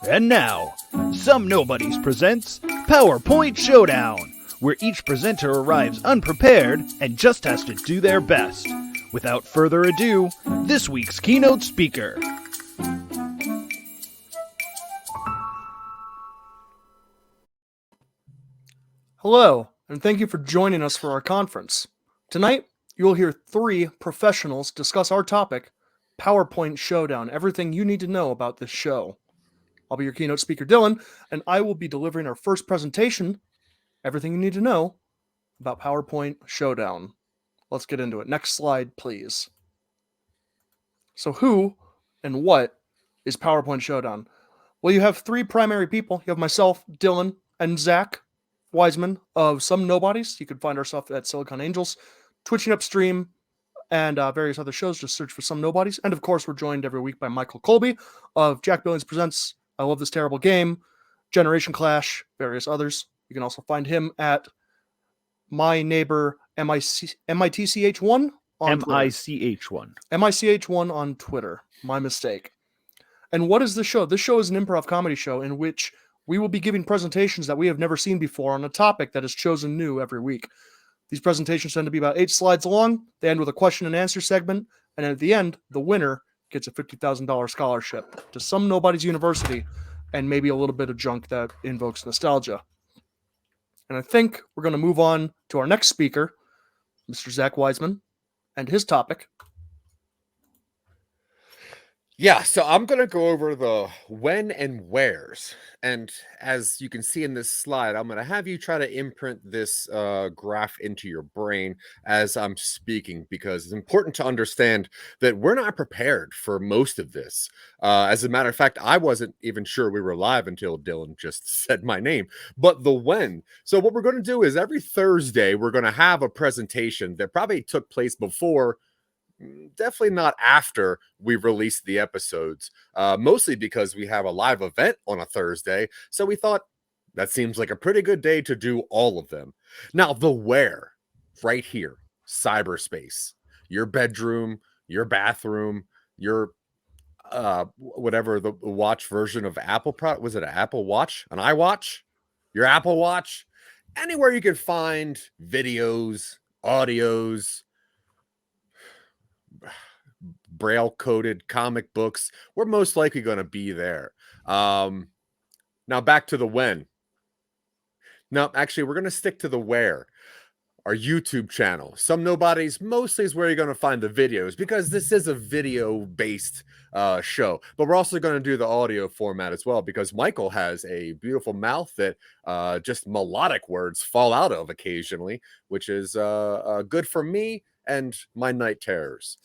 And now, Some Nobodies presents PowerPoint Showdown, where each presenter arrives unprepared and just has to do their best. Without further ado, this week's keynote speaker. Hello, and thank you for joining us for our conference. Tonight, you will hear three professionals discuss our topic, PowerPoint Showdown, everything you need to know about this show. I'll be your keynote speaker, Dylan, and I will be delivering our first presentation, everything you need to know about PowerPoint Showdown. Let's get into it. Next slide, please. So who and what is PowerPoint Showdown? Well, you have three primary people. You have myself, Dylan, and Zach Wiseman of Some Nobodies. You can find our stuff at Silicon Angels, Twitching Upstream, and various other shows. Just search for Some Nobodies. And of course, we're joined every week by Michael Colby of Jack Billings Presents I Love This Terrible Game, Generation Clash, various others. You can also find him at My Neighbor MITCH1 on MICH1. MICH1 on Twitter. My mistake. And what is this show? This show is an improv comedy show in which we will be giving presentations that we have never seen before on a topic that is chosen new every week. These presentations tend to be about 8 slides long. They end with a question and answer segment. And at the end, the winner gets a $50,000 scholarship to Some Nobodies University and maybe a little bit of junk that invokes nostalgia. And I think we're going to move on to our next speaker, Mr. Zach Wiseman, and his topic. Yeah, so I'm going to go over the when and wheres. And as you can see in this slide, I'm going to have you try to imprint this graph into your brain as I'm speaking, because it's important to understand that we're not prepared for most of this. As a matter of fact, I wasn't even sure we were live until Dylan just said my name. But the when. So what we're going to do is every Thursday, we're going to have a presentation that probably took place before, definitely not after we released the episodes, mostly because we have a live event on a Thursday. So we thought that seems like a pretty good day to do all of them. Now, the where, right here, cyberspace, your bedroom, your bathroom, your whatever the watch version of Apple product, was it an Apple Watch, an iWatch, your Apple Watch, anywhere you can find videos, audios, braille coded comic books, we're most likely going to be there. Now back to the when. No, actually, we're going to stick to the where. Our YouTube channel, Some Nobodies, mostly is where you're going to find the videos, because this is a video-based show. But we're also going to do the audio format as well, because Michael has a beautiful mouth that just melodic words fall out of occasionally, which is good for me and my night terrors.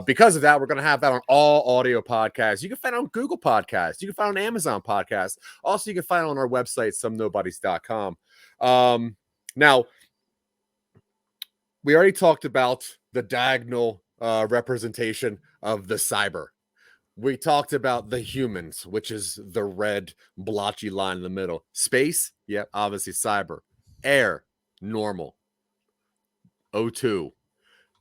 Because of that, we're going to have that on all audio podcasts. You can find it on Google Podcasts. You can find it on Amazon Podcasts. Also, you can find it on our website, somenobodies.com. Now, we already talked about the diagonal representation of the cyber. We talked about the humans, which is the red blotchy line in the middle. Space, yeah, obviously cyber. Air, normal. O2.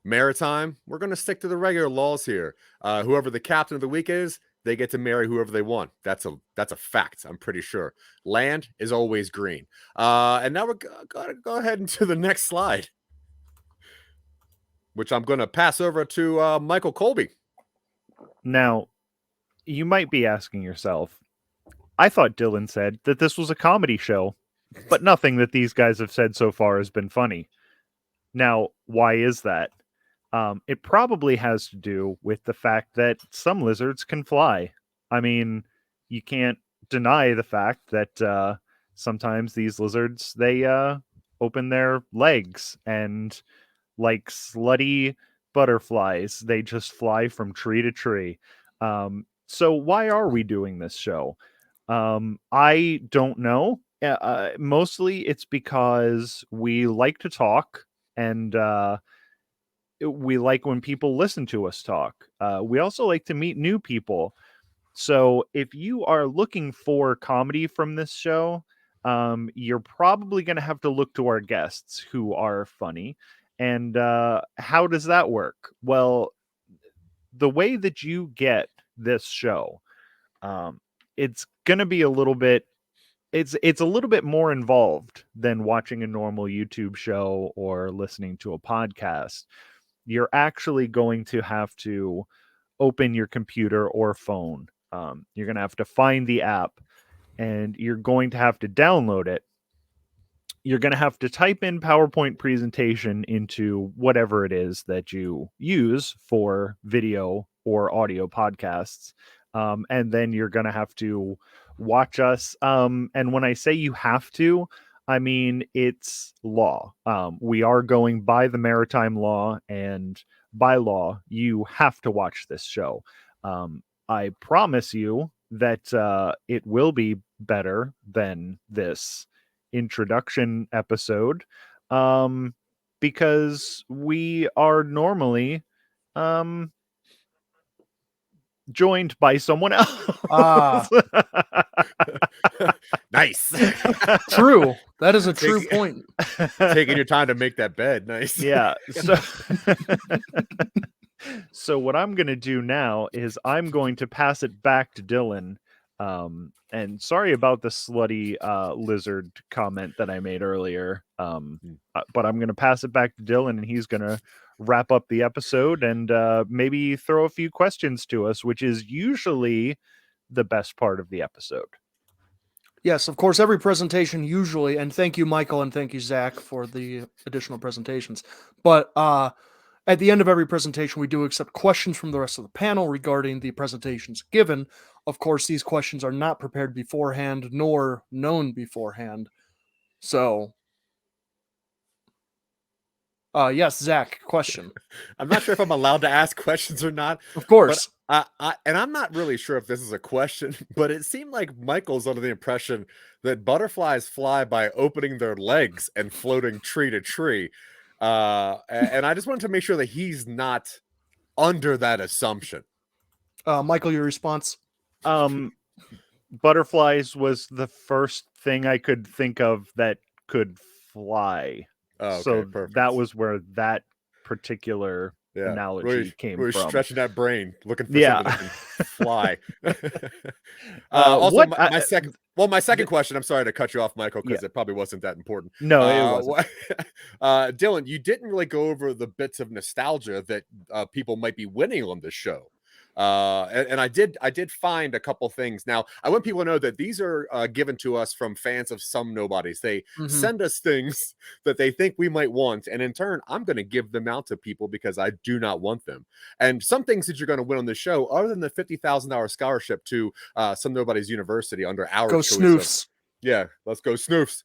Maritime, we're going to stick to the regular laws here. Whoever the captain of the week is, they get to marry whoever they want. That's a fact, I'm pretty sure. Land is always green. And now we're going to go ahead into the next slide, which I'm going to pass over to Michael Colby. Now, you might be asking yourself, I thought Dylan said that this was a comedy show, but nothing that these guys have said so far has been funny. Now, why is that? It probably has to do with the fact that some lizards can fly. I mean, you can't deny the fact that sometimes these lizards, they open their legs and, like slutty butterflies, they just fly from tree to tree. So why are we doing this show? I don't know. Mostly it's because we like to talk, and we like when people listen to us talk. We also like to meet new people. So if you are looking for comedy from this show, you're probably going to have to look to our guests who are funny. And how does that work? Well, the way that you get this show, it's going to be a little bit. It's a little bit more involved than watching a normal YouTube show or listening to a podcast. You're actually going to have to open your computer or phone. You're going to have to find the app, and you're going to have to download it. You're going to have to type in PowerPoint presentation into whatever it is that you use for video or audio podcasts. And then you're going to have to watch us. And when I say you have to, I mean, it's law. We are going by the maritime law, and by law, you have to watch this show. I promise you that it will be better than this introduction episode, because we are normally joined by someone else. Nice. True. That is a true point. Taking your time to make that bed. Nice. Yeah. So what I'm going to do now is I'm going to pass it back to Dylan. And sorry about the slutty lizard comment that I made earlier. But I'm going to pass it back to Dylan, and he's going to wrap up the episode and maybe throw a few questions to us, which is usually the best part of the episode. Yes, of course, every presentation usually, and thank you, Michael, and thank you, Zach, for the additional presentations. But at the end of every presentation, we do accept questions from the rest of the panel regarding the presentations given. Of course, these questions are not prepared beforehand nor known beforehand. So, yes, Zach, question. I'm not sure if I'm allowed to ask questions or not. Of course. And I'm not really sure if this is a question, but it seemed like Michael's under the impression that butterflies fly by opening their legs and floating tree to tree. And I just wanted to make sure that he's not under that assumption. Michael, your response? Butterflies was the first thing I could think of that could fly. Oh, okay, so perfect. That was where that particular analogy came we're from. Stretching that brain, looking for something that can fly. Also, my second question. I'm sorry to cut you off, Michael, because it probably wasn't that important. No, it wasn't. Dylan, you didn't really go over the bits of nostalgia that people might be winning on this show. And I did find a couple things. Now, I want people to know that these are given to us from fans of Some Nobodies. They send us things that they think we might want, and in turn, I'm going to give them out to people because I do not want them. And some things that you're going to win on the show, other than the $50,000 scholarship to Some Nobodies University under our Go choice Snoofs. Yeah, let's go Snoofs.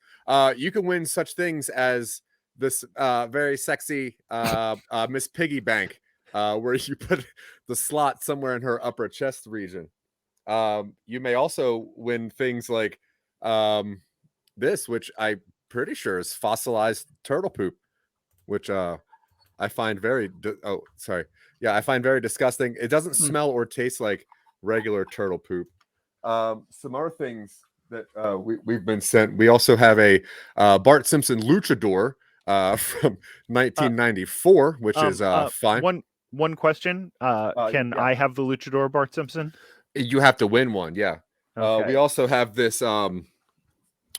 You can win such things as this very sexy Miss Piggy Bank. Where you put the slot somewhere in her upper chest region. You may also win things like this, which I'm pretty sure is fossilized turtle poop, which I find very I find very disgusting. It doesn't smell or taste like regular turtle poop. Some other things that we've been sent. We also have a Bart Simpson luchador from 1994, which is fine. One question. Can I have the luchador, Bart Simpson? You have to win one, yeah. Okay. We also have this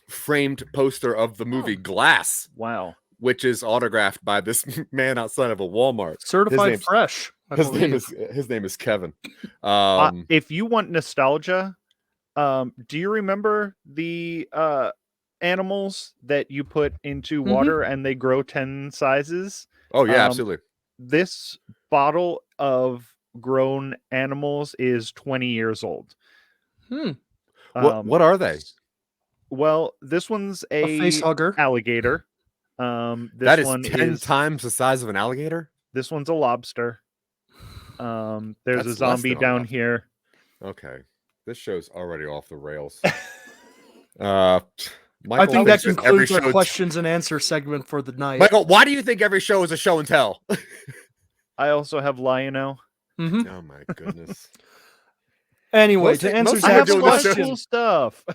framed poster of the movie Glass. Wow. Which is autographed by this man outside of a Walmart. Certified fresh. His name is Kevin. If you want nostalgia, do you remember the animals that you put into water and they grow 10 sizes? Oh, yeah, absolutely. This bottle of grown animals is 20 years old. What are they? Well, this one's a face hugger alligator. That is 10 times the size of an alligator. This one's a lobster. There's a zombie down here. Okay, this show's already off the rails. I think that concludes our questions and answer segment for the night. Michael, why do you think every show is a show and tell? I also have Lion-O. Oh my goodness. Anyway, to answer Zach's question, stuff.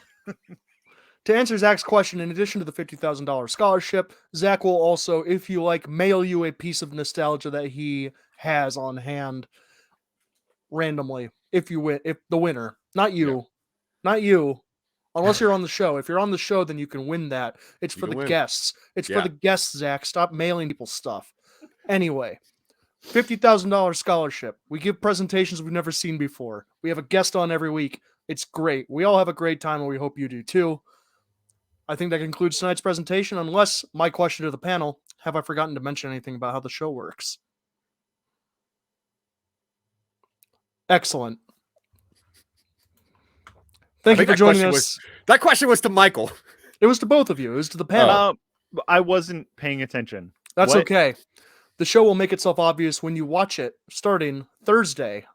To answer Zach's question, in addition to the $50,000 scholarship, Zach will also, if you like, mail you a piece of nostalgia that he has on hand randomly. If you win, if the winner, not you, Not you. Unless you're on the show. If you're on the show, then you can win that. It's You for can the win. guests. It's for Yeah. the guests, Zach. Stop mailing people stuff. Anyway, $50,000 scholarship. We give presentations we've never seen before. We have a guest on every week. It's great. We all have a great time, and we hope you do too. I think that concludes tonight's presentation, unless my question to the panel, have I forgotten to mention anything about how the show works? Excellent. Thank you for joining us. That question was to Michael. It was to both of you. It was to the panel. I wasn't paying attention. That's What? okay. The show will make itself obvious when you watch it starting Thursday.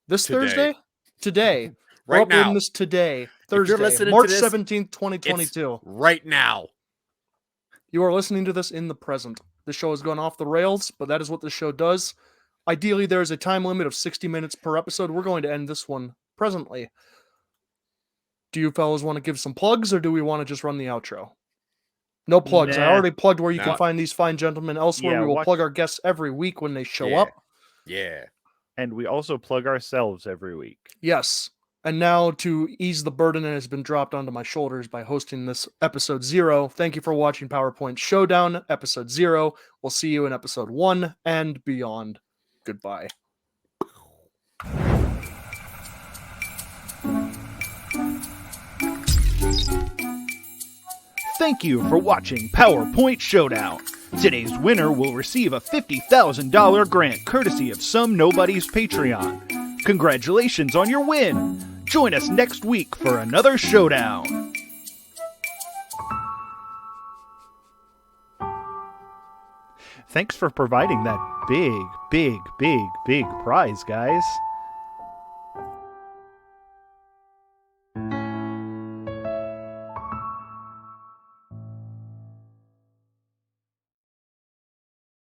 This Today. Thursday? Today. We're Right uploading now. this today, If you're Thursday, listening to March this, 17th, It's 2022. right now. You are listening to this in the present. The show has gone off the rails, but that is what the show does. Ideally, there is a time limit of 60 minutes per episode. We're going to end this one presently. Do you fellas want to give some plugs, or do we want to just run the outro? No plugs. I Nah. already plugged where you Nah. can find these fine gentlemen elsewhere. Yeah, We will watch- plug our guests every week when they show Yeah. up. Yeah. And we also plug ourselves every week. Yes. And now, to ease the burden that has been dropped onto my shoulders by hosting this episode 0, thank you for watching PowerPoint Showdown, episode 0. We'll see you in episode 1 and beyond. Goodbye. Thank you for watching PowerPoint Showdown. Today's winner will receive a $50,000 grant courtesy of Some Nobodies Patreon. Congratulations on your win! Join us next week for another showdown. Thanks for providing that big prize, guys.